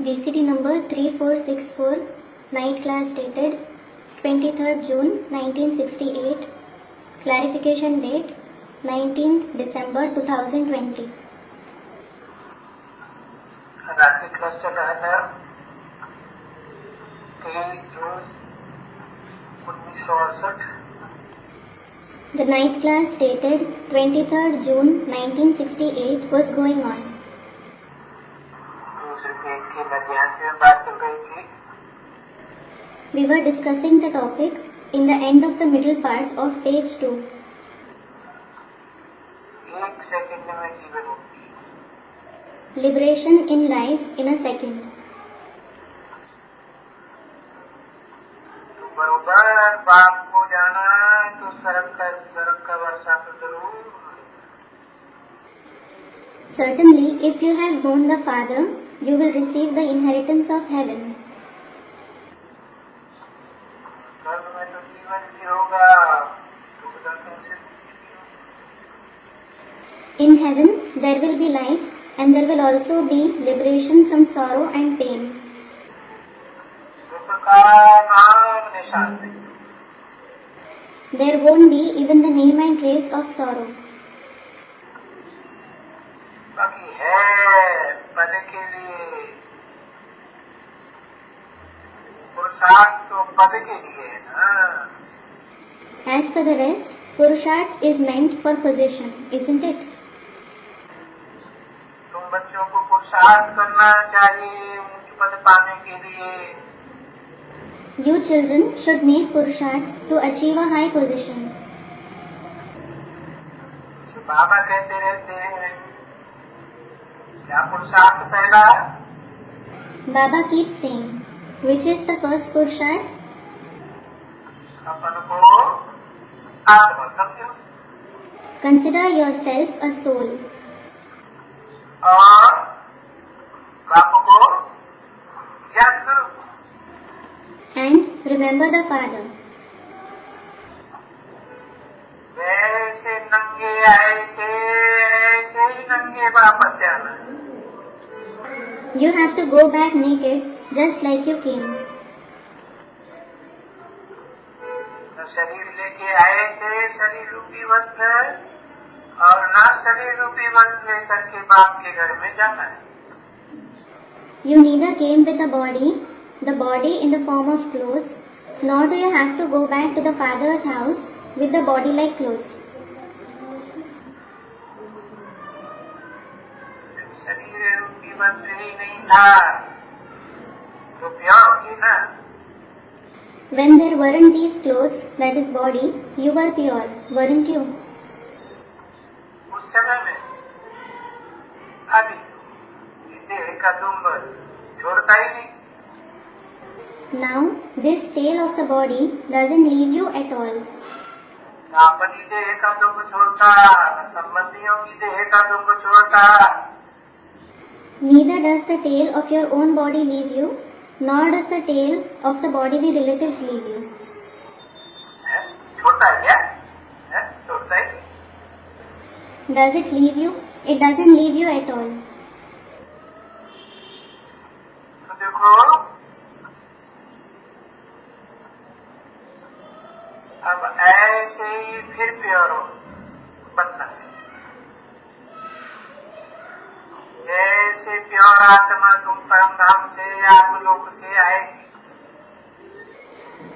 VCD number 3464, night class dated 23rd June 1968, clarification date 19th December 2020. रात्रि class चल रहा था 23 जून 1968. The night class dated 23rd June 1968 was going on. दूसरे page की मध्यांश में बात चल रही थी. We were discussing the topic in the end of the middle part of page 2. एक सेकंड में जीवन मुक्ति. Liberation in life in a second. तो बरोबर बाप को जाना है तो सड़क का वर्षा तो जरूर. Certainly, if you have known the Father, you will receive the inheritance of heaven. स्वर्ग में तो जीवन भी होगा तो दर्शन से. In heaven, there will be life and there will also be liberation from sorrow and pain. दुख का नाम निशान नहीं. There won't be even the name and trace of sorrow. बाकी है पद के लिए पुरुषार्थ तो पद के लिए है ना. As for the rest, Purusharth is meant for possession, isn't it? तुम बच्चों को पुरुषार्थ करना चाहिए ऊंच पद पाने के लिए. You children should make Purusharth to achieve a high position. बाबा कहते रहते हैं क्या पुरुषार्थ पहला है. Baba keeps saying, which is the first Purusharth? अपन को आत्मा समझो Consider yourself a soul और बाप को याद करो. and remember the Father. वैसे नंगे आए थे ऐसे ही नंगे वापस आना. You have to go back naked just like you came. न शरीर लेके आए थे शरीर रूपी वस्त्र और न शरीर रूपी वस्त्र लेकर के बाप के घर में जाना है. You neither came with the body in the form of clothes, nor do you have to go back to the Father's house with the body like clothes. शरीर रूपी वस्त्र ही नहीं था तो प्योर थी ना. When there weren't these clothes, that is body, you were pure, weren't you? उस समय में अभी देह का दुम्ब छोड़ता ही नहीं. Now, this tail of the body doesn't leave you at all. न अपनी देह का दुम्ब छोड़ता न संबंधियों की देह का दुम्ब छोड़ता. Neither does the tail of your own body leave you, nor does the tail of the bodily relatives leave you. छोड़ता है क्या. छोड़ता ही नहीं. Does it leave you? It doesn't leave you at all. तो देखो अब ऐसे ही फिर प्योर हो बनना है. जैसे प्योर आत्मा तुम परम धाम से आत्मलोक से आएगी.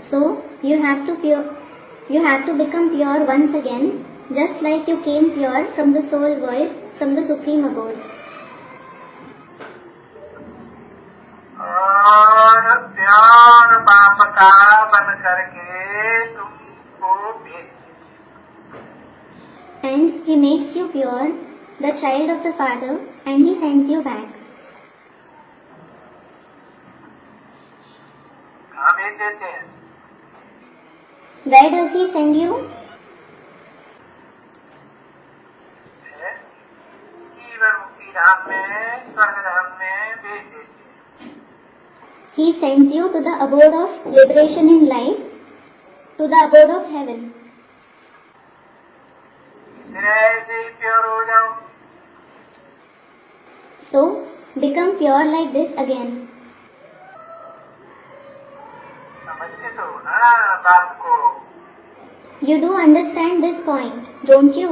So, you have to become pure once again, just like you came pure from the soul world, from the supreme abode. और प्योर बाप का बन करके तुमको भेज. And he makes you pure, the child of the Father, and he sends you back. कहाँ भेज देते हैं. Where does he send you? जीवन मुक्ति धाम में स्वर्ग धाम में भेज देते हैं. He sends you to the abode of liberation in life, to the abode of heaven. फिर ऐसे ही प्योर हो जाओ. So, become pure like this again. You do understand this point, don't you?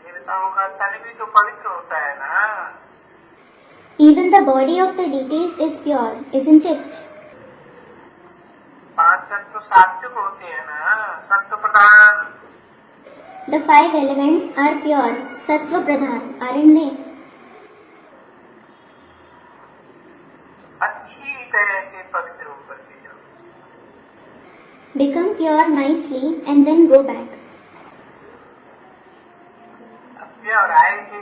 देवताओं का तन भी तो पवित्र होता है ना। Even the body of the deities is pure, isn't it? 5 तत्व सात्विक होते हैं ना, सत्व प्रधान। The 5 elements are pure, sattva pradhan, aren't they? अच्छी तरह से पवित्र होकर के जाओ। Become pure nicely and then go back. अब प्योर आए थे,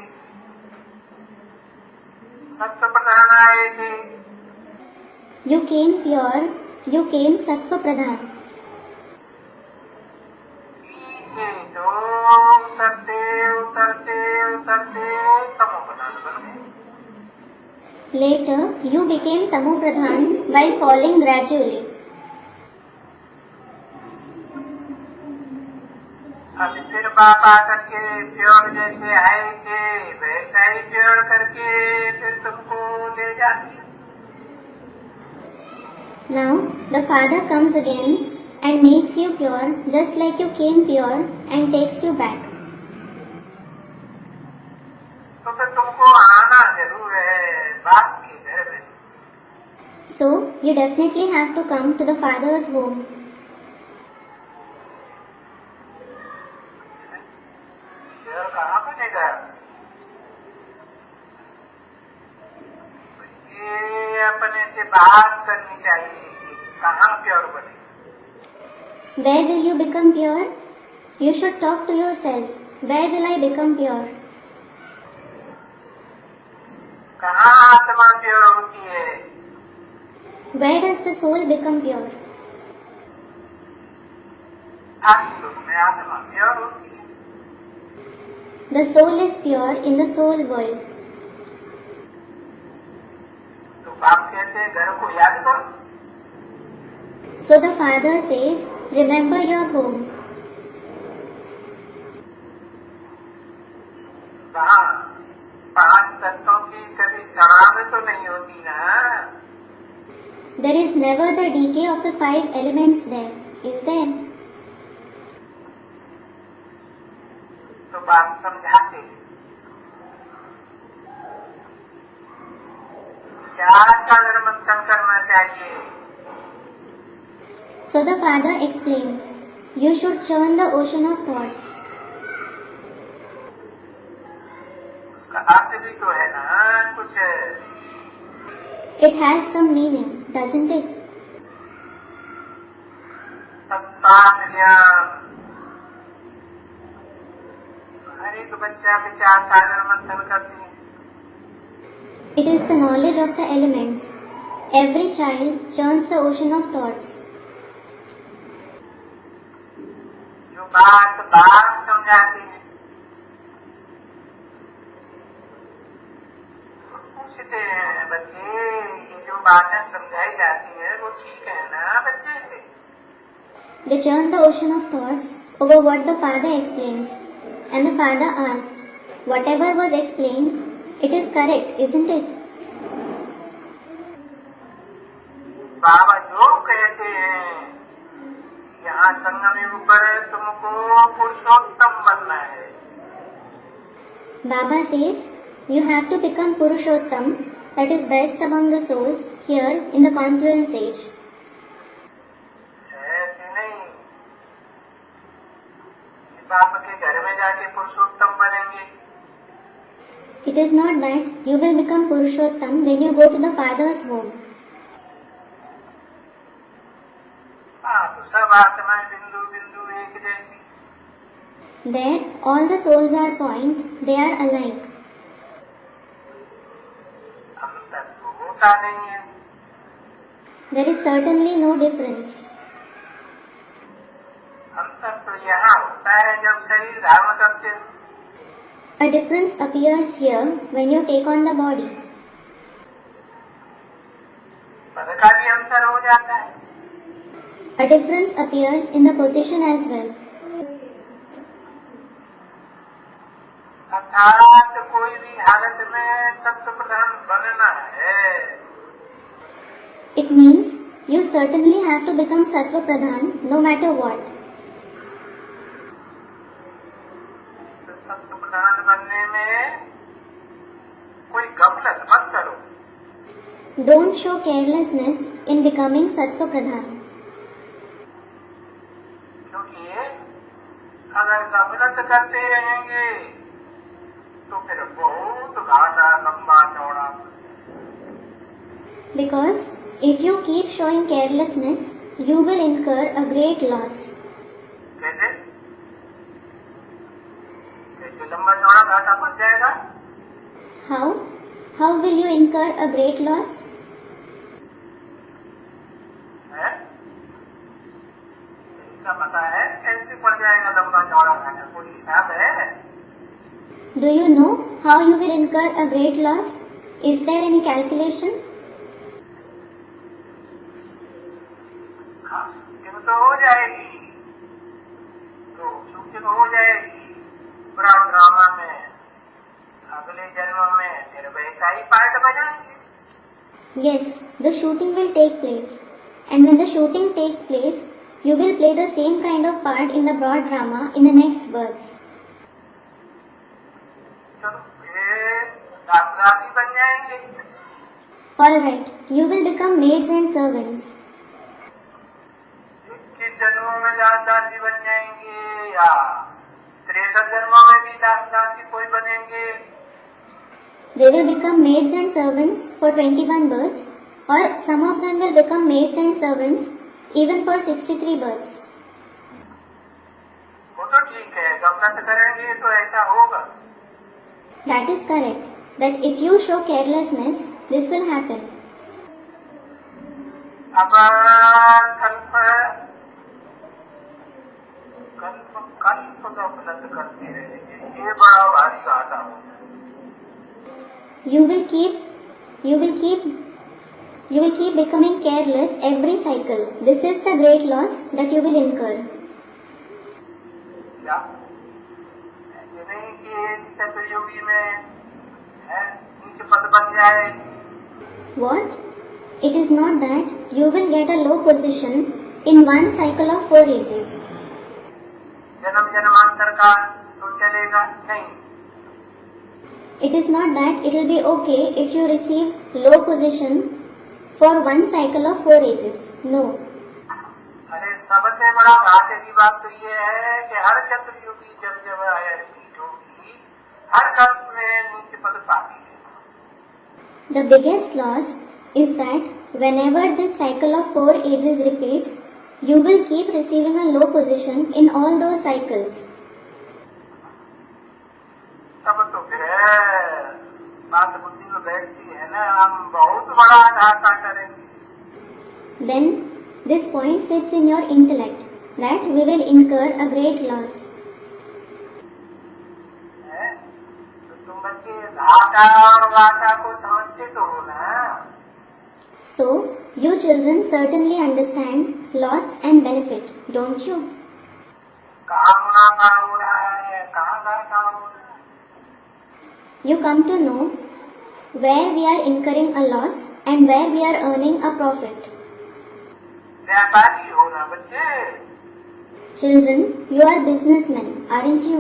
सत्व प्रधान आए थे। You came pure, you came sattva pradhan. पीछे तो उतरते उतरते उतरते तमो प्रधान बन गए। Later, you became tamo pradhan while falling gradually. अब फिर बाप आकर के प्योर जैसे आए थे वैसा ही प्योर करके फिर तुमको ले जाती है। Now, the Father comes again and makes you pure just like you came pure and takes you back. तो फिर तुमको आना जरूर है बाप के घर में। So, you definitely have to come to the Father's home. Pure कहाँ बनेगा? ये अपने से बात करनी चाहिए कि कहाँ प्योर बने। Where will you become pure? You should talk to yourself. Where will I become pure? कहाँ आत्मा प्योर होती है? Where does the soul become pure? आत्मा में आत्मा प्योर होती है। The soul is pure in the soul world. तो बाप कहते हैं घर को याद करो। So the Father says, remember your home. कहाँ 5 तत्वों की कभी सड़ान तो नहीं होती ना। There is never the decay of the 5 elements there, is there? तो बाप समझाते हैं। 4 सागर मंथन करना चाहिए। So the Father explains, you should churn the ocean of thoughts. उसका अर्थ भी तो है ना कुछ। It has some meaning, doesn't it? तत्व ज्ञान। हर एक बच्चा 4 सागर मंथन करते हैं। It is the knowledge of the elements. Every child churns the ocean of thoughts. जो बात समझाते हैं पूछते हैं बच्चे ये जो बातें समझाई जाती है वो ठीक है ना बच्चे? They churn the ocean of thoughts over what the Father explains. And the Father asks, whatever was explained, it is correct, isn't it? बाबा जो कहते हैं यहाँ संगम युग पर तुमको पुरुषोत्तम बनना है। Baba says, you have to become Purushottam, that is best among the souls, here in the confluence age. ऐसे नहीं कि बाप के घर में जाके पुरुषोत्तम बनेंगे। It is not that you will become Purushottam when you go to the Father's home. हाँ तो सब आत्माएं बिंदु बिंदु एक जैसी। There, all the souls are point, they are alike. अंतर तो होता नहीं है। There is certainly no difference. अंतर तो यहाँ होता है जब शरीर धारण करते हो। A difference appears here when you take on the body. पद का भी अंतर हो जाता है। A difference appears in the position as well. अर्थात कोई भी हालत में सत्व प्रधान बनना है। It means you certainly have to become Sattva Pradhan no matter what. सत्व प्रधान बनने में कोई गफलत मत करो। Don't show carelessness in becoming Sattva Pradhan. क्योंकि अगर गफलत करते रहेंगे तो फिर बहुत घाटा लंबा चौड़ा। Because if you keep showing carelessness, you will incur a great loss. कैसे कैसे लंबा चौड़ा घाटा पड़ जाएगा? How? How will you incur a great loss? है? इसका पता है कैसे पड़ जाएगा लंबा चौड़ा घाटा? कोई हिसाब है? Do you know how you will incur a great loss? Is there any calculation? हाँ, शूटिंग तो हो जाएगी, तो शूटिंग हो जाएगी पूरा ड्रामा में। अगले जन्म में फिर वैसा ही पार्ट बजाएंगे। Yes, the shooting will take place. And when the shooting takes place, you will play the same kind of part in the broad drama in the next births. चलो फिर दास-दासी बन जाएंगे। Alright, you will become maids and servants. 21 जन्मों में दास-दासी बन जाएंगे या 63 जन्मों में भी दास-दासी कोई बनेंगे? They will become maids and servants for 21 births, or some of them will become maids and servants even for 63 births. वो तो ठीक है, गफलत करेंगे तो ऐसा होगा। That is correct, that if you show carelessness, this will happen. अब कल्प गफलत करते रहेंगे, ये बड़ा भारी घाटा होगा। You will keep becoming careless every cycle. This is the great loss that you will incur. क्या ऐसे नहीं कि चतुर्युगी में है नीचे पद बन जाए? What? It is not that you will get a low position in one cycle of 4 ages. जन्म जन्मांतर का तो चलेगा नहीं। It is not that it will be okay if you receive low position for one cycle of 4 ages. No. अरे सबसे बड़ा घाटे की बात तो ये है कि हर चतुर्युगी जब जब रिपीट होगी, हर कल्प में नीचे पद पाती है। The biggest loss is that whenever this cycle of 4 ages repeats, you will keep receiving a low position in all those cycles. तब तो फिर बात बुद्धि में बैठती है ना, हम बहुत बड़ा घाटा करेंगे। Then this point sits in your intellect that we will incur a great loss. तो तुम बच्चे घाटा और वाटा को समझते तो हो ना? So, you children certainly understand loss and benefit, don't you? कहाँ मुनाफा हो रहा है, कहाँ घाटा हो रहा है? You come to know where we are incurring a loss and where we are earning a profit. व्यापारी हो ना बच्चे? Children, you are businessmen, aren't you?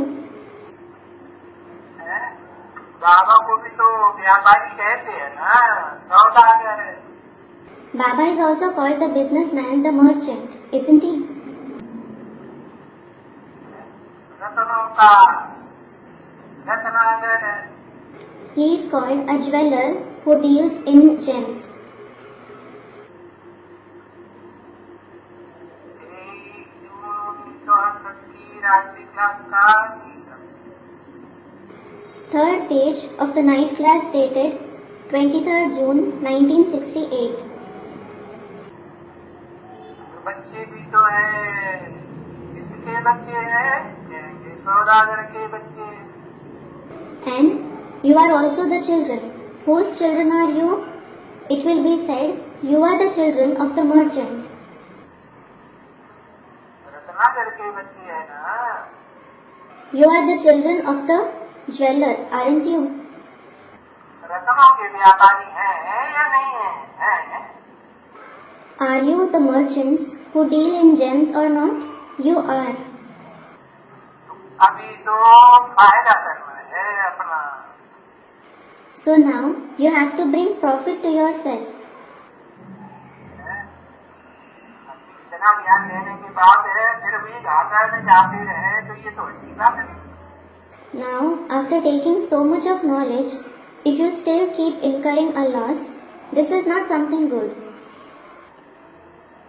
बाबा को भी तो व्यापारी कहते हैं ना, सौदागर है। Baba is also called the businessman, the merchant, isn't he? रत्नों का रत्नागर है। He is called a jeweler who deals in gems. रात्रि क्लास का Third page of the night class dated 23rd June 1968. बच्चे भी तो है, किसके बच्चे हैं? कहेंगे सौदागर के बच्चे। And you are also the children. Whose children are you? It will be said, you are the children of the merchant. रत्नागर के बच्चे हैं ना? You are the children of the jeweler, aren't you? रत्नों के व्यापारी हैं या नहीं है? Are you the merchants who deal in gems or not? You are. अभी तो फायदा करना है अपना। So now you have to bring profit to yourself. इतना ज्ञान लेने के बाद है फिर भी घाटा में जाते रहे तो ये तो अच्छी बात है। Now, after taking so much of knowledge, if you still keep incurring a loss, this is not something good.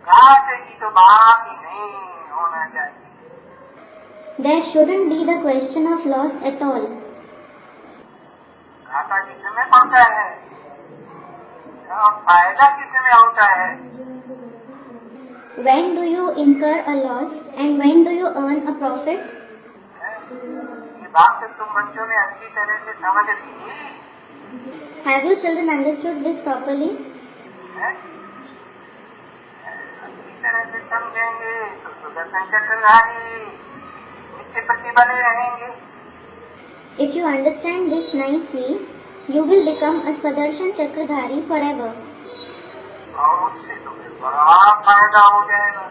घाटे की तो बात ही नहीं होना चाहिए। There shouldn't be the question of loss at all. घाटा किस समय पड़ता है और फायदा किस समय होता है? When do you incur a loss and when do you earn a profit? ये बात तो तुम बच्चों ने अच्छी तरह से समझ ली। Have you children understood this properly? अच्छी तरह से समझेंगे तो सुदर्शन चक्रधारी नित्य प्रति बने रहेंगे। If you understand this nicely, you will become a Swadarsan Chakradhari forever. और उससे तुम्हें बड़ा फायदा हो जाएगा।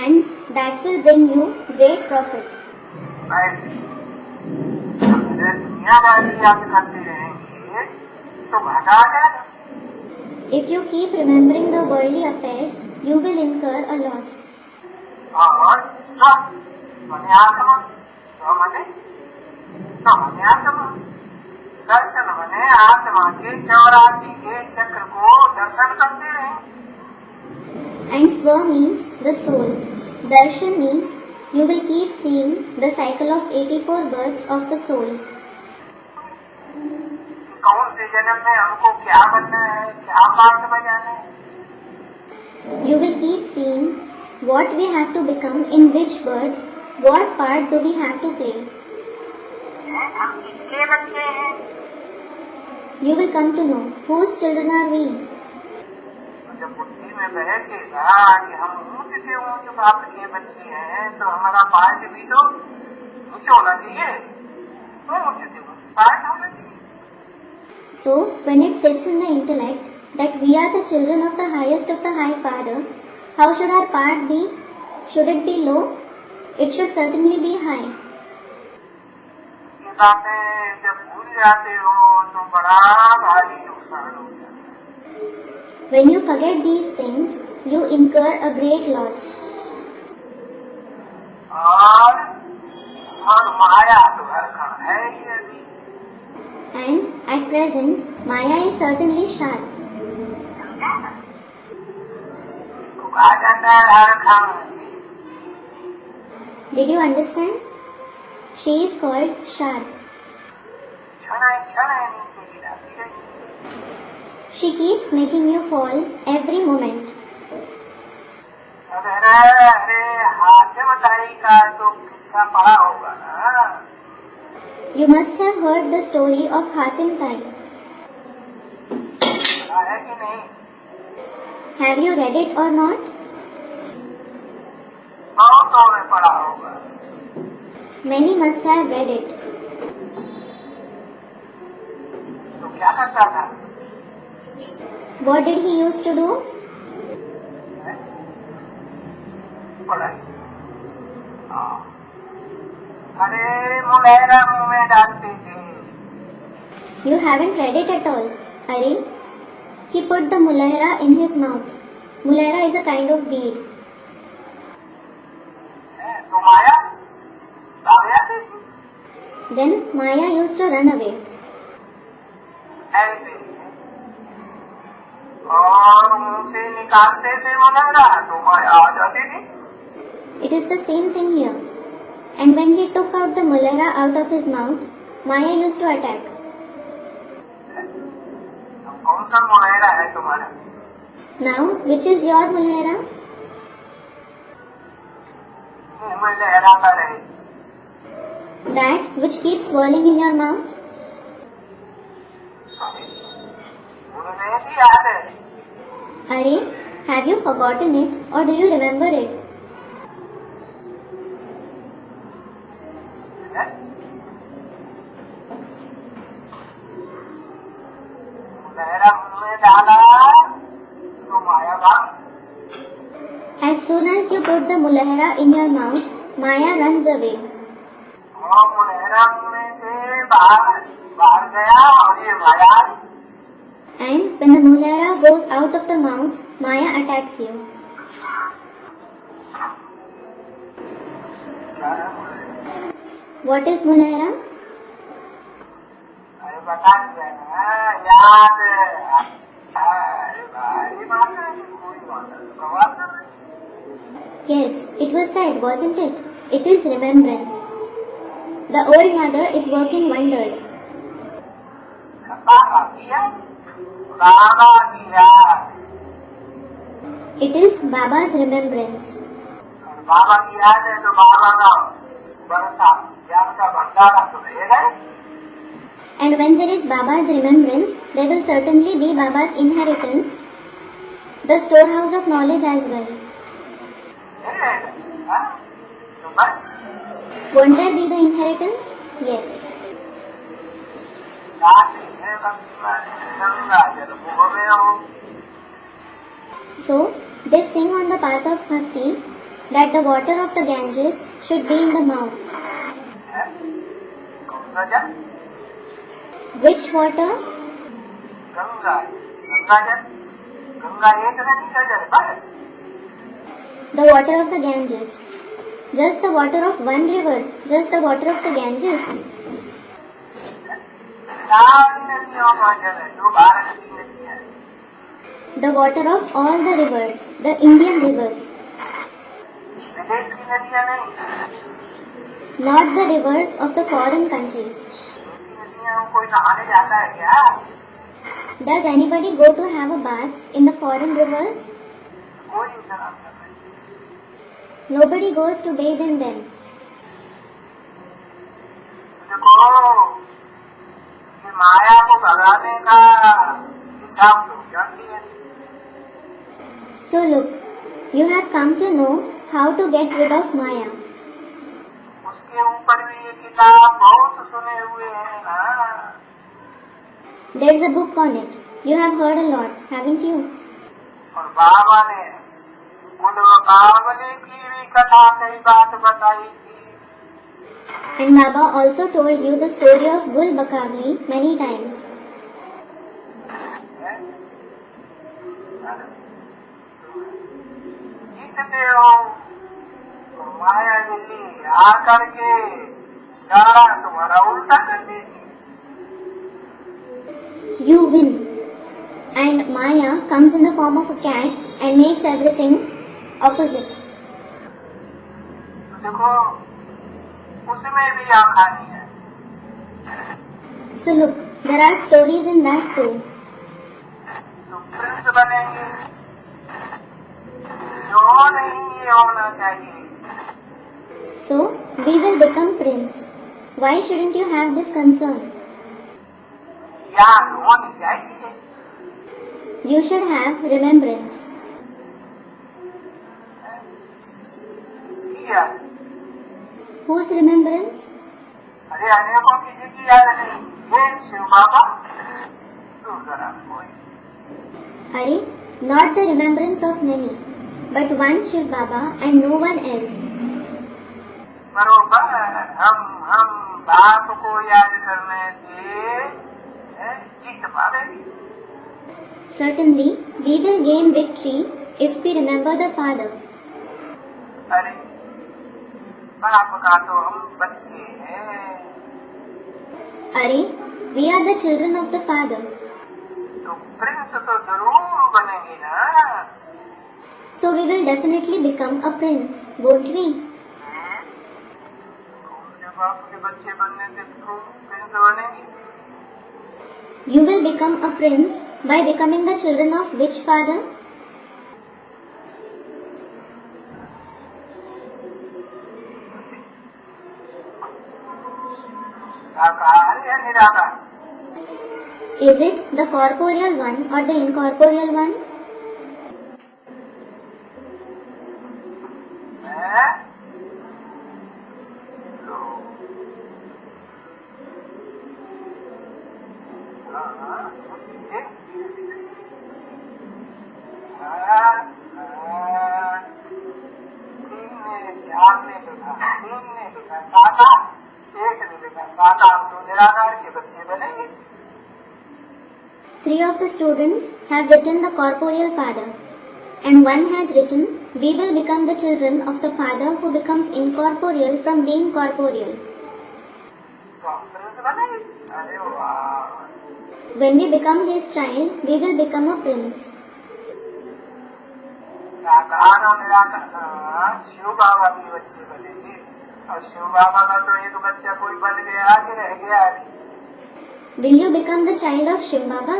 And that will bring you great profit. ऐसे अगर दुनियादारी याद करते रहेंगे तो घाटा आ जाएगा। If you keep remembering the worldly affairs, you will incur a loss. और मने आत्मा मने आत्मा दर्शन मने आत्मा के 84 के चक्र को दर्शन करते रहे। And Swa means the soul. Darshan means you will keep seeing the cycle of 84 births of the soul. कौन से जन्म में हमको क्या बनना है, क्या पार्ट बजाना है। You will keep seeing what we have to become in which birth, what part do we have to play. हम किसके बच्चे हैं? You will come to know whose children are we. जब बुद्धि में बैठेगा कि हम ऊंच से ऊंच बाप के बच्चे हैं तो हमारा पार्ट भी तो ऊंच होना चाहिए। तो ऊंच से ऊंच पार्ट होना चाहिए। So, when it sits in the intellect that we are the children of the highest of the High Father, how should our part be? Should it be low? It should certainly be high. ये बातें जब भूल जाते हो तो बड़ा भारी नुकसान हो जाता है। When you forget these things, you incur a great loss. और माया तो हर क्षण है ही अभी। And at present, Maya is certainly sharp. इसको कहा जाता है हर क्षण। Did you understand? She is called sharp. क्षण नीचे गिराती रहती। She keeps making you fall every moment. अरे हाथम ताई का तो किस्सा पढ़ा होगा ना। You must have heard the story of Hatim Tai. पढ़ा है कि नहीं? Have you read it or not? बहुतों ने पढ़ा होगा। Many must have read it. तो क्या करता था? What did he used to do? पढ़ाई। अरे मुलहरा मुंह में डालते थे। You haven't read it at all. Are? He put the mulahra in his mouth. Mulahra is a kind of bead. तो माया भाग जाती थी। Then Maya used to run away. ऐसे और मुंह से निकालते थे मुलहरा तो माया आ जाती थी। It is the same thing here. And when he took out the mulahra out of his mouth, Maya used to attack. कौन सा मुलहरा है तुम्हारा? Now, which is your mulahra? मुंह में लहराता रहे। That which keeps swirling in your mouth? मुझे भी याद है। Are, have you forgotten it or do you remember it? मुलहरा मुंह में डाला तो माया भाग the mulahra in your mouth, Maya runs away. और मुनहरा में से बाहर गया और ये माया आई। And when the mulahra goes out of the mouth, Maya attacks you. What is mulahra? अरे बता दिया ना, याद अरे भाई माता कोई माता। Yes, it was said, wasn't it? It is remembrance. The old mother is working wonders. बाबा की याद। It is Baba's remembrance. बाबा की याद है तो बाबा का बरसा ज्ञान का भंडारा तो रहेगा। And when there is Baba's remembrance, there will certainly be Baba's inheritance, the storehouse of knowledge as well. तो बस Won't there be the inheritance? Yes. Ganga जल मुँह में हो। So, they sing on the path of bhakti that the water of the Ganges should be in the mouth. कौन सा जल? Which water? Ganga जल। गंगा एक नदी का जल बस। The water of the Ganges. Just the water of one river. Just the water of the Ganges. सारी नदियों का जल है जो भारत की नदी है। The water of all the rivers. The Indian rivers. विदेश की नदियाँ नहीं। Not the rivers of the foreign countries. ऐसी नदियों में कोई नहाने जाता है क्या? Does anybody go to have a bath in the foreign rivers? कोई इंसान नहीं। Nobody goes to bathe in them. देखो ये माया को भगाने का हिसाब तो जानती है। So look, you have come to know how to get rid of Maya. उसके ऊपर भी ये किताब बहुत सुने हुए हैं ना। There's a book on it. You have heard a lot, haven't you? और बाबा ने मुकाबले की भी कथा कई बात बताई थी। And Baba also told you the story of Gul Bakavli many times. जीतते हो तो माया दिल्ली आकर के गाड़ा तुम्हारा उल्टा कर देगी। You win. And Maya comes in the form of a cat and makes everything opposite. तो देखो उसमें भी आखानी है। So look, there are stories in that too. तो प्रिंस बनेंगे जो नहीं ये होना चाहिए। So, we will become prince. Why shouldn't you have this concern? याद होनी चाहिए। You should have remembrance. इसकी याद। Whose remembrance? अरे अनेकों किसी की याद नहीं। ये शिव बाबा तू जरा कोई। Hari, not the remembrance of many, but one Shiv Baba and no one else. बरोबर हम बाप को याद करने से जीत पाएंगे। Certainly, we will gain victory if we remember the Father. अरे बाप का तो हम बच्चे हैं। Hari, we are the children of the Father. तो प्रिंस तो जरूर बनेंगे ना। So we will definitely become a prince, won't we? अपने बाप के बच्चे बनने से प्रिंस बनेंगे। You will become a prince by becoming the children of which father? साकार या निराकार? Is it the corporeal one or the incorporeal one? है? लो। हाँ, ठीक तीन ने लिखा साकार, एक ने लिखा साकार, तो निराकार के बच्चे बनेंगे। Three of the students have written the corporeal father, and one has written, we will become the children of the father who becomes incorporeal from being corporeal. तो हम प्रिंस बनेंगे। अरे वाह, When we become his child, we will become a prince. साकार और निराकार, शिव बाबा के बच्चे बनेंगे। और शिव बाबा का तो एक बच्चा कोई बन गया कि रह गया अभी। Will you become the child of Shiv Baba?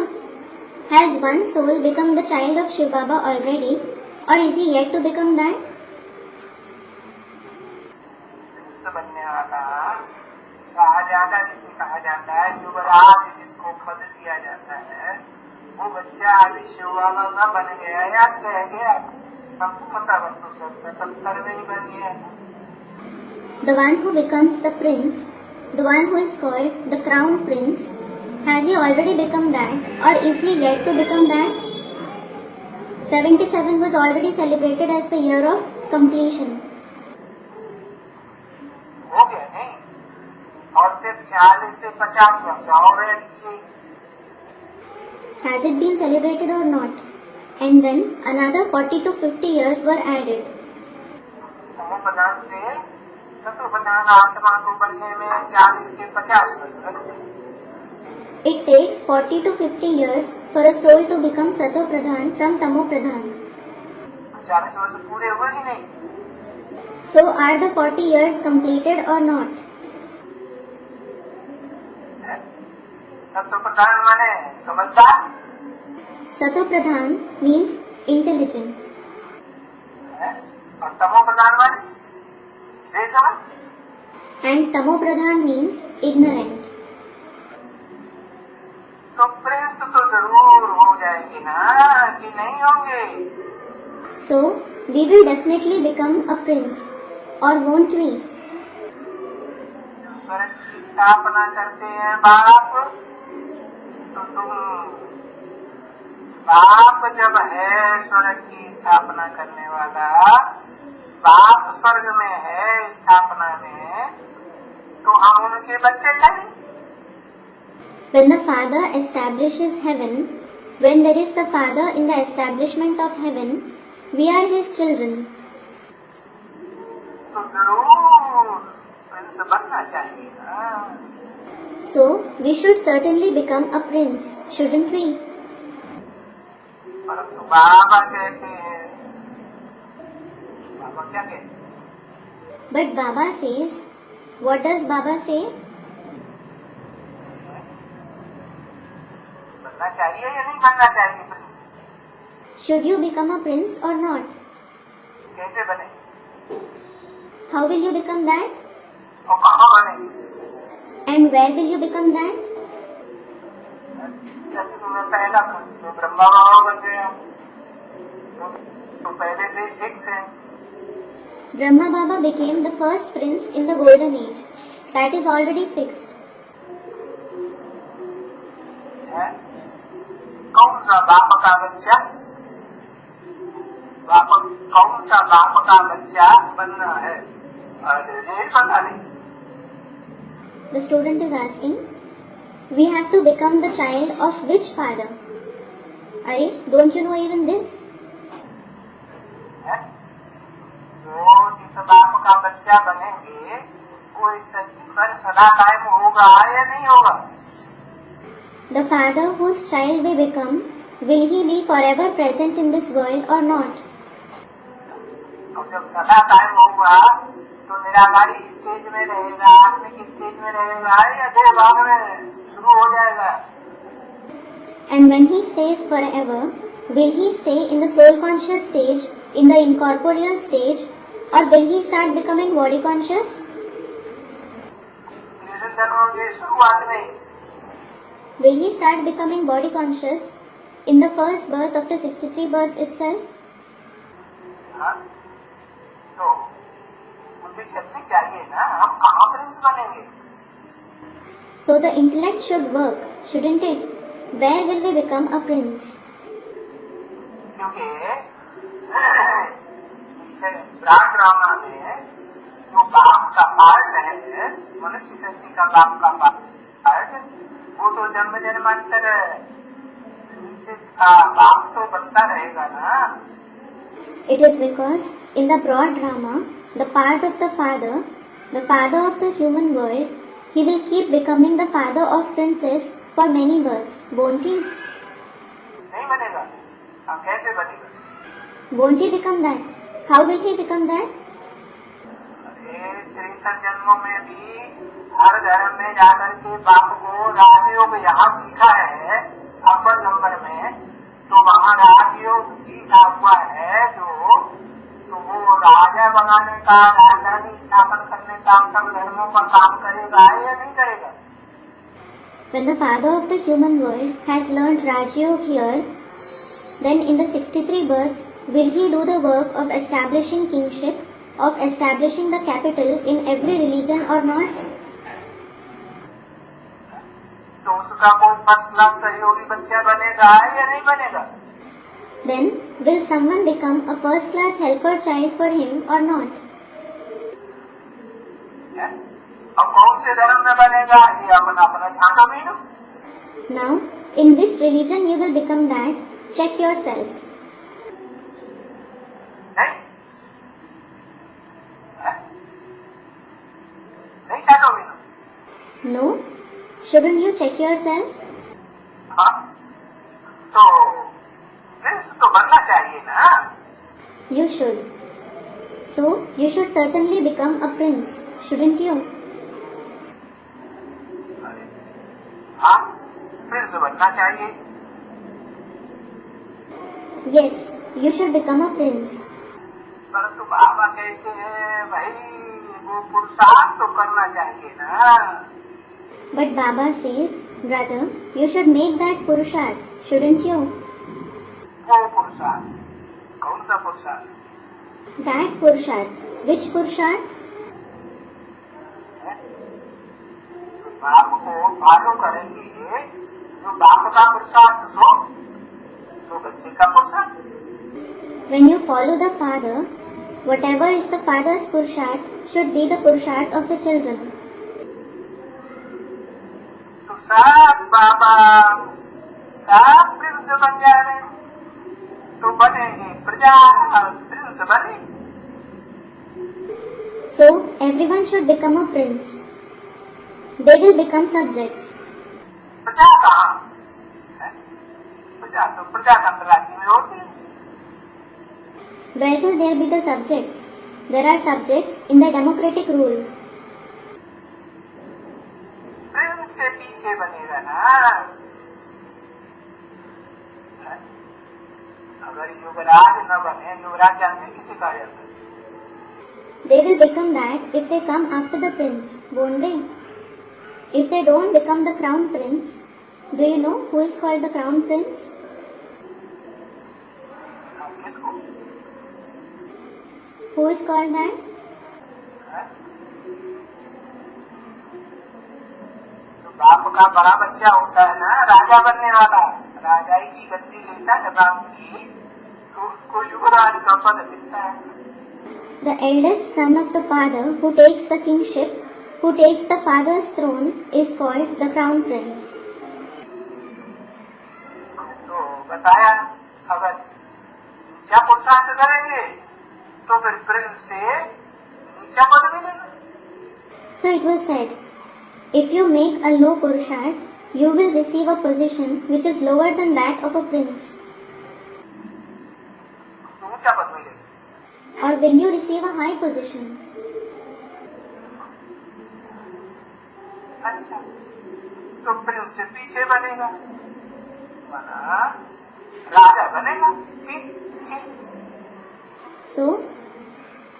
Has one soul become the child of Shiv Baba already, or is he yet to become that? Prince बनने वाला शाहजहां जिसे कहा जाता है, युवराज जिसको पद दिया जाता है, वो बच्चा अभी शिव बाबा का बन गया या रह गया? सबको पता, बस तो 77 में ही बन गया। The one who becomes the prince, the one who is called the crown prince, has he already become that, or is he yet to become that? 77 was already celebrated as the year of completion. हो गया नहीं? और फिर 40 से 50 वर्ष और add किए। Has it been celebrated or not? And then another 40 to 50 years were added. तमो प्रधान से सत्व प्रधान आत्मा को बनने में 40 से 50 वर्ष लगते हैं। It takes 40 to 50 years for a soul to become Sato Pradhan from Tamo Pradhan. 40 वर्ष पूरे हुए ही नहीं। So are the 40 years completed or not? सत्व प्रधान माने समझदार, Sato Pradhan means intelligent, और तमो प्रधान माने बेसमझ। and Tamo Pradhan means ignorant. तो प्रिंस तो जरूर हो जाएंगे ना, कि नहीं होंगे? So we will definitely become a prince, or won't we? स्वर्ग की स्थापना करते हैं बाप, तो तुम बाप जब है स्वर्ग की स्थापना करने वाला, बाप स्वर्ग में है स्थापना में, तो हम उनके बच्चे नहीं। When the Father establishes heaven, when there is the Father in the establishment of heaven, we are his children. तो जरूर प्रिंस बनना चाहिए ना। So we should certainly become a prince, shouldn't we? परंतु बाबा कहते हैं, बाबा क्या कहते हैं? But Baba says, what does Baba say? बनना चाहिए या नहीं बनना चाहिए Prince? Should you become a prince or not? कैसे बने How will you become that? और कहाँ बने? And where will you become that? सत्य में पहला प्रिंस तो ब्रह्मा बाबा बन गया, तो पहले से फिक्स है। Brahma Baba became the first prince in the golden age. That is already fixed. है? कौन सा बाप का बच्चा, कौन सा बाप का बच्चा बनना है? अरे ये पता नहीं। The student is asking, we have to become the child of which father? Are don't you know even this? है? तो जिस बाप का बच्चा बनेंगे वो इस धरती पर सदा कायम होगा या नहीं होगा? The father whose child we become, will he be forever present in this world or not? और जब सदा कायम होगा तो निराकारी स्टेज में रहेगा, आत्मिक स्टेज में रहेगा या देह भाव में शुरू हो जाएगा? And when he stays forever, will he stay in the soul conscious stage, in the incorporeal stage, or will he start becoming body conscious? Krishna जन्म की शुरुआत में Will he start becoming body conscious in the first birth of the 63 births itself? हाँ? तो बुद्धि शक्ति चाहिए ना, हम कहाँ प्रिंस बनेंगे? So the intellect should work, shouldn't it? Where will we become a prince? क्योंकि ब्राह्मण में जो बाप का पार्ट है, मनुष्य शक्ति का बाप का पार्ट, वो तो जन्म जन्मांतर बाप तो बनता रहेगा ना। It is because in the broad drama, the part of the father of the human world, he will keep becoming the father of princess for many births, won't he? नहीं बनेगा। कैसे बनेगा? Won't he become that? How will he become that? अरे 63 जन्मों में भी हर धर्म में जाकर के बाप को राजयोग यहाँ सीखा है अव्वल नंबर में, तो वहाँ राजयोग सीखा हुआ है तो वो राजा बनाने का, राजधानी स्थापन करने का सब धर्मों का काम करेगा या नहीं करेगा? When the father of the human world has learnt Rajyog here, then in the 63 births, will he do the work of establishing kingship, of establishing the capital in every religion or not? तो उसका कोई first class सहयोगी बच्चा बनेगा या नहीं बनेगा? Then will someone become a first class helper child for him or not? अब कौन से धर्म में बनेगा ये अपना छाटो भी ना। Now, in which religion you will become that? Check yourself. नहीं छाटो भी ना। No? Shouldn't you check yourself? हाँ, तो प्रिंस तो बनना चाहिए ना। You should. So, you should certainly become a prince, shouldn't you? हाँ, प्रिंस बनना चाहिए। Yes, you should become a prince. परंतु बाबा कहते हैं भाई वो पुरुषार्थ तो करना चाहिए ना। But Baba says, brother, you should make that Purusharth, shouldn't you? वो पुरुषार्थ, कौन सा पुरुषार्थ? That Purusharth. Which Purusharth? बाप को फॉलो करेंगे, जो बाप का पुरुषार्थ तो बच्चे का पुरुषार्थ। When you follow the father, whatever is the father's Purusharth should be the Purusharth of the children. तो सब बाबा सब प्रिंस बन जा रहे हैं, तो बनेंगे प्रजा प्रिंस बने। So, everyone should become a prince. They will become subjects. प्रजा कहाँ है? प्रजा तो प्रजातंत्र राज्य में होती है। Where will there be the subjects? There are subjects in the democratic rule. Prince से पीछे बनेगा ना। अगर युवराज न बने, युवराज जानते किसे कहा जाता है? They will become that if they come after the prince, won't they? If they don't become the crown prince, do you know who is called the crown prince? किसको? Who is called that? तो बाप का बड़ा बच्चा होता है ना, राजा बनने वाला, राजाई की गद्दी लेता है बाप की, तो उसको युवराज का पद मिलता है। The eldest son of the father who takes the kingship, who takes the father's throne, is called the crown prince. तो बताया अगर नीचा पुरुषार्थ करेंगे तो फिर प्रिंस से नीचा पद मिलेगा। So it was said, if you make a low Purusharth, you will receive a position which is lower than that of a prince. तो ऊंचा पद मिलेगा। Or will you receive a high position? अच्छा, तो प्रिंस से पीछे बनेगा, बना राजा बनेगा पीछे। So,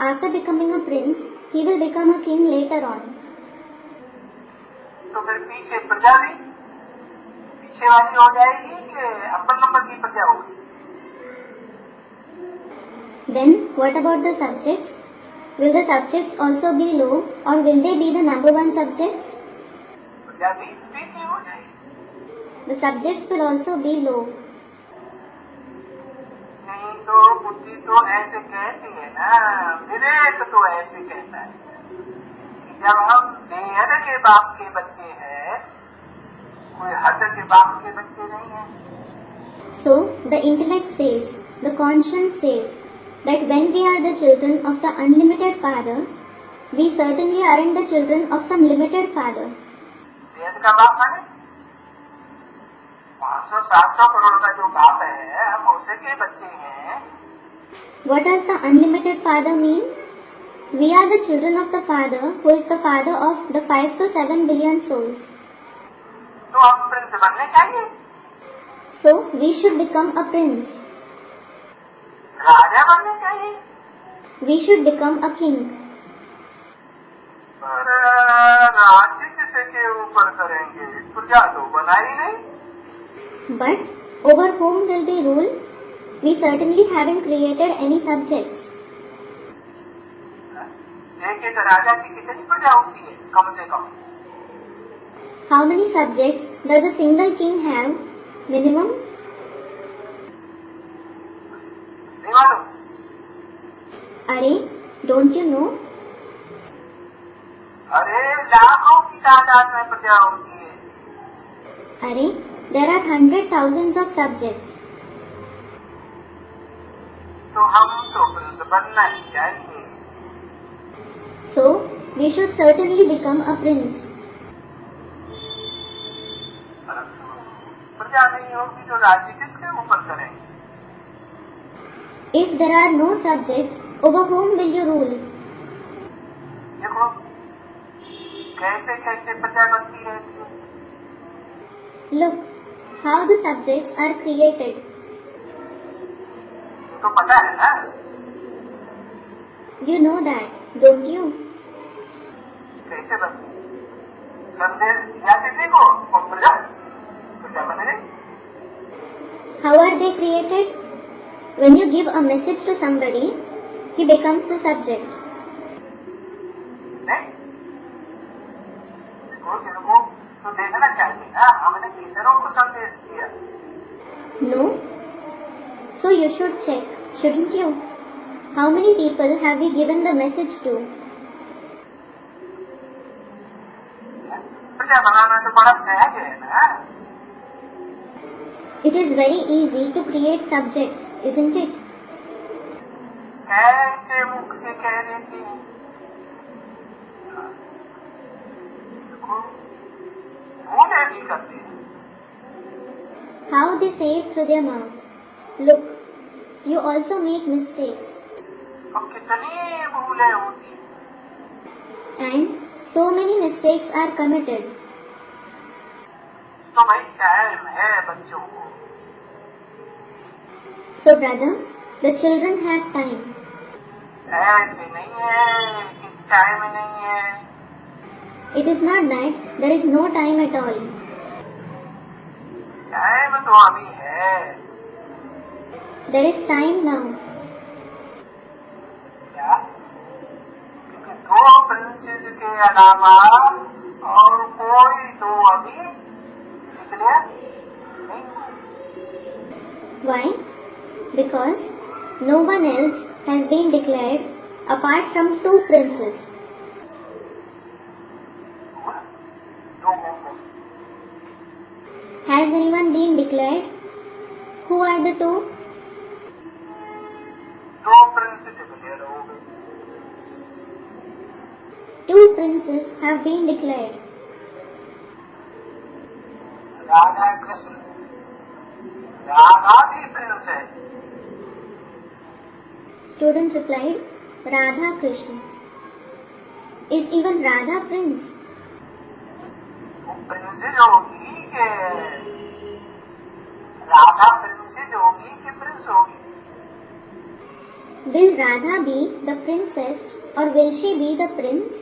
after becoming a prince, he will become a king later on. तो फिर पीछे प्रजा भी पीछे वाली हो जाएगी कि अव्वल नंबर की प्रजा होगी? Then, what about the subjects? Will the subjects also be low, or will they be the number one subjects? प्रजा भी पीछे हो जाएगी। The subjects will also be low. नहीं तो बुद्धि तो ऐसे कहती है ना, विवेक तो ऐसे कहता है। जब हम देहर के बाप के बच्चे हैं, कोई हद के बाप के बच्चे नहीं हैं। So, the intellect says, the conscience says, that when we are the children of the unlimited Father, we certainly aren't the children of some limited Father. वेद का बाप माने 500-700 करोड़ का जो बाप है, हम उसी के बच्चे हैं। What does the unlimited Father mean? We are the children of the Father, who is the Father of the 5 to 7 billion souls. तो हम प्रिंस बनने चाहिए, So, we should become a prince. राजा बनने चाहिए। We should become a king. पर राज्य किसी के ऊपर करेंगे? प्रजा तो बना ही नहीं। But over whom will we rule? We certainly haven't created any subjects. एक एक राजा की कितनी प्रजा होती है? कम से कम How many subjects does a single king have? Minimum? नहीं मालूम। Arey, don't you know? अरे लाखों की तादाद में प्रजा होती है। Arey, there are 100,000s of subjects. तो हम तो प्रिंस बनना ही चाहिए। So, we should certainly become a prince. प्रजा नहीं होगी तो राज्य किसके ऊपर करेंगे? If there are no subjects, over whom will you rule? देखो कैसे कैसे प्रजा बनती रहती है। Look, how the subjects are created. तो पता है ना? You know that, don't you? कैसे बनती? संदेश दिया किसी को और प्रजा बन गई। How are they created? When you give a message to somebody, he becomes the subject. नहीं देखो जिनको तो देखना चाहिए ना, हमने कितनों को संदेश दिया। No? So you should check, shouldn't you? How many people have we given the message to? प्रजा बनाना तो बड़ा सहज है ना। It is very easy to create subjects, isn't it? कैसे मुख से कह देती है। देखो भूले भी करते हैं। How they say it through their mouth. Look, you also make mistakes. और कितनी भूलें होती हैं। And so many mistakes are committed. तो भाई टाइम है बच्चों को। So brother, the children have time. ऐसे नहीं है कि टाइम नहीं है। It is not that there is no time at all. Time तो अभी है। There is time now. क्या? क्योंकि 2 प्रिंसेस के अलावा और कोई तो अभी निकले नहीं। Why? Because no one else has been declared apart from 2 princes. Has anyone been declared? Who are the 2? 2 Prince declare हो गए। 2 princes have been declared. Radha Krishna. Radha भी प्रिंस है। Student replied, Radha Krishna. Is even Radha prince? वो princess होगी कि Radha princess होगी कि Prince होगी? Will Radha be the princess or will she be the prince?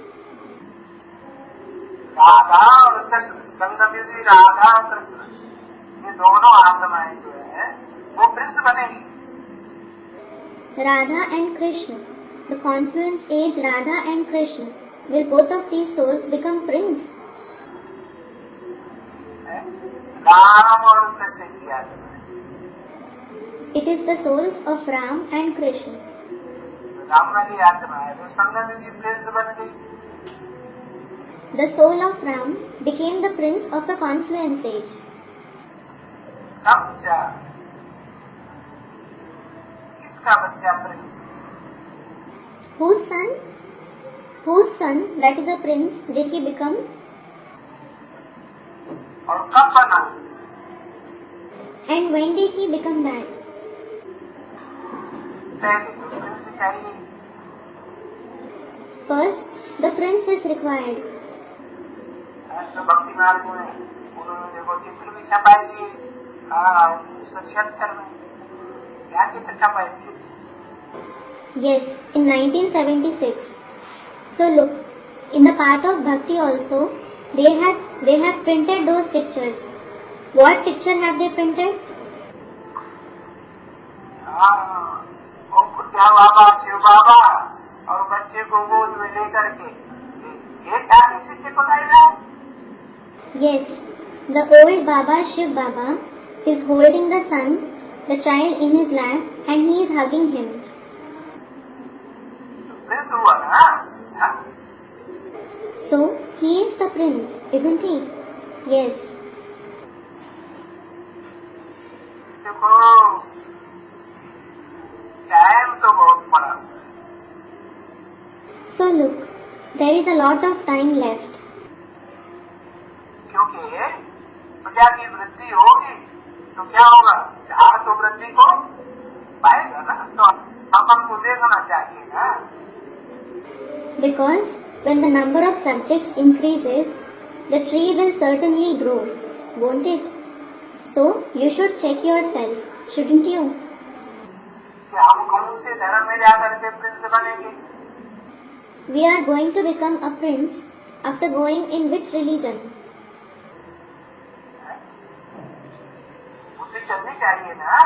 Radha और कृष्ण संगम युगी राधा और कृष्ण ये दोनों आत्माएं जो है वो प्रिंस बनेगी। Radha and Krishna, the confluence age Radha and Krishna, will both of these souls become prince? Ram और कृष्ण की आत्मा। It is the souls of Ram and Krishna. Ram की आत्मा है तो संगम युगी प्रिंस बन गई। the soul of Ram became the prince of the confluence age. इसका बच्चा, किसका बच्चा Prince? Whose son, that is a prince, did he become? और कब बना? And when did he become that? पहले तो प्रिंस चाहिए। First, the prince is required. तो भक्ति मार्ग में उन्होंने देखो चित्र भी छपाई थी 1976 में। क्या चित्र छपाई थी? Yes, in 1976. So look, in the path of bhakti also, they have printed those pictures. What picture have they printed? वो बुढ़ा बाबा, शिव बाबा और बच्चे को गोद में लेकर के ये छाती से चिपकाई है। Yes, the old Baba, Shiv Baba, is holding the son, the child in his lap, and he is hugging him. Prince हुआ ना? So, he is the prince, isn't he? Yes. देखो टाइम तो बहुत पड़ा। So look, there is a lot of time left. क्योंकि प्रजा की वृद्धि होगी तो क्या होगा? जहाँ तो वृद्धि को पाएगा ना, तो अपन को देखना चाहिए ना। Because when the number of subjects increases, the tree will certainly grow, won't it? So, you should check yourself, shouldn't you? कि हम कौन से धर्म में जाकर के प्रिंस बनेंगे? We are going to become a prince after going in which religion? बुद्धि चलनी चाहिए ना।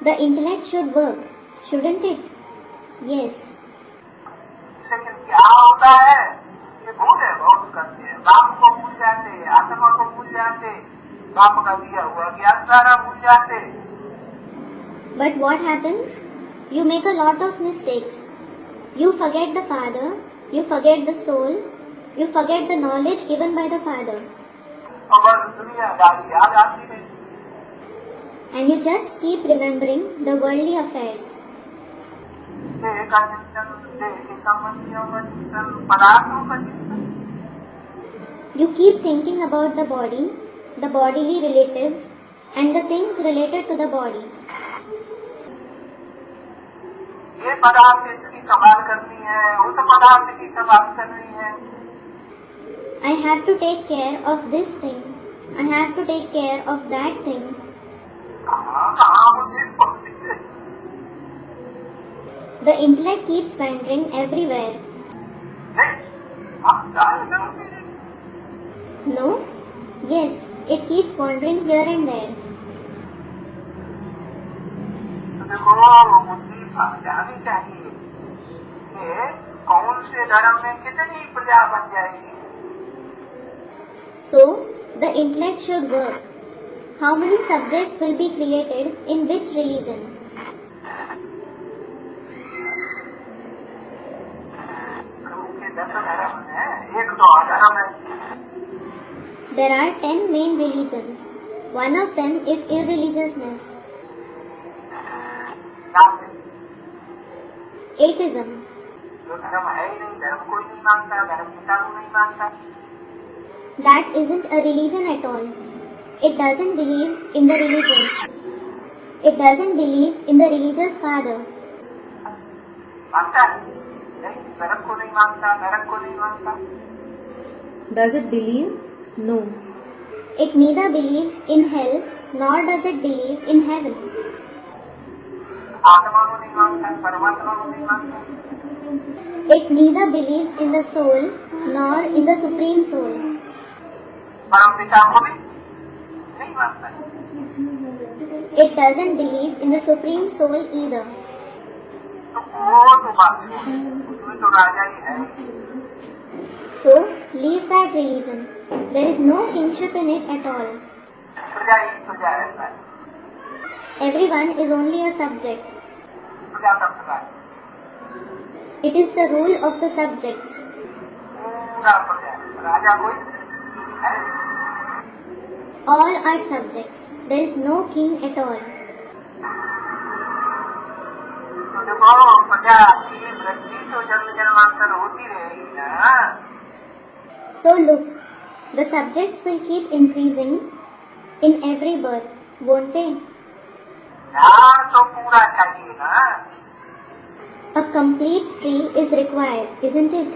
The intellect should work, shouldn't it? Yes. लेकिन क्या होता है? ये भूल है बहुत करते हैं। बाप को भूल जाते, आत्मा को भूल जाते, बाप का दिया हुआ ज्ञान सारा भूल जाते। But what happens? You make a lot of mistakes. You forget the father, you forget the soul, you forget the knowledge given by the father. और दुनियादारी याद आती है। And you just keep remembering the worldly affairs. देह का चिंतन, देह के संबंधियों का चिंतन, पदार्थों का चिंतन। You keep thinking about the body, the bodily relatives, and the things related to the body. ये पदार्थ इसकी संभाल करनी है, उस पदार्थ की संभाल करनी है। I have to take care of this thing. I have to take care of that thing. कहाँ बुद्धि पहुंचती है? The intellect keeps wandering everywhere. नहीं, हम जाएगा नहीं। No? Yes, it keeps wandering here and there. तो देखो बुद्धि जानी चाहिए कि कौन से धर्म में कितनी प्रजा बन जाएगी। So, the intellect should work. How many subjects will be created in which religion? प्रभु के 10 धर्म है, एक तो अधर्म है। There are 10 main religions. One of them is irreligiousness, नास्तिक, atheism. जो धर्म है ही नहीं, धर्म कोई नहीं मानता, धर्म पिता को नहीं मानता। That isn't a religion at all. It doesn't believe in the religion. It doesn't believe in the religious father. मानता है नहीं, धर्म को नहीं मानता, धर्म को नहीं मानता। Does it believe? No. It neither believes in hell nor does it believe in heaven. आत्मा को नहीं मानता, परमात्मा को नहीं मानता। It neither believes in the soul nor in the supreme soul. परम पिता को भी नहीं मानता। It doesn't believe in the supreme soul either. तो वो तो बात छोड़, उसमें तो राजा ही है। So, leave that religion. There is no kingship in it at all. प्रजा ही प्रजा ऐसा है, Everyone is only a subject. प्रजा तंत्र का। It is the rule of the subjects. पूरा प्रजा, राजा कोई है? All are subjects. There is no king at all. तो देखो प्रजा की वृद्धि तो जन्म जन्मांतर होती रहेगी ना। So look, the subjects will keep increasing in every birth, won't they? झाड़ तो पूरा चाहिए ना। A complete tree is required, isn't it?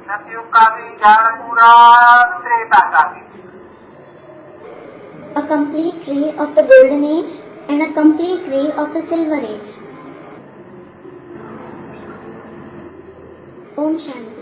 सतयुग का भी झाड़ पूरा, त्रेता का भी। A complete tree of the golden age and a complete tree of the silver age. Om Shanti.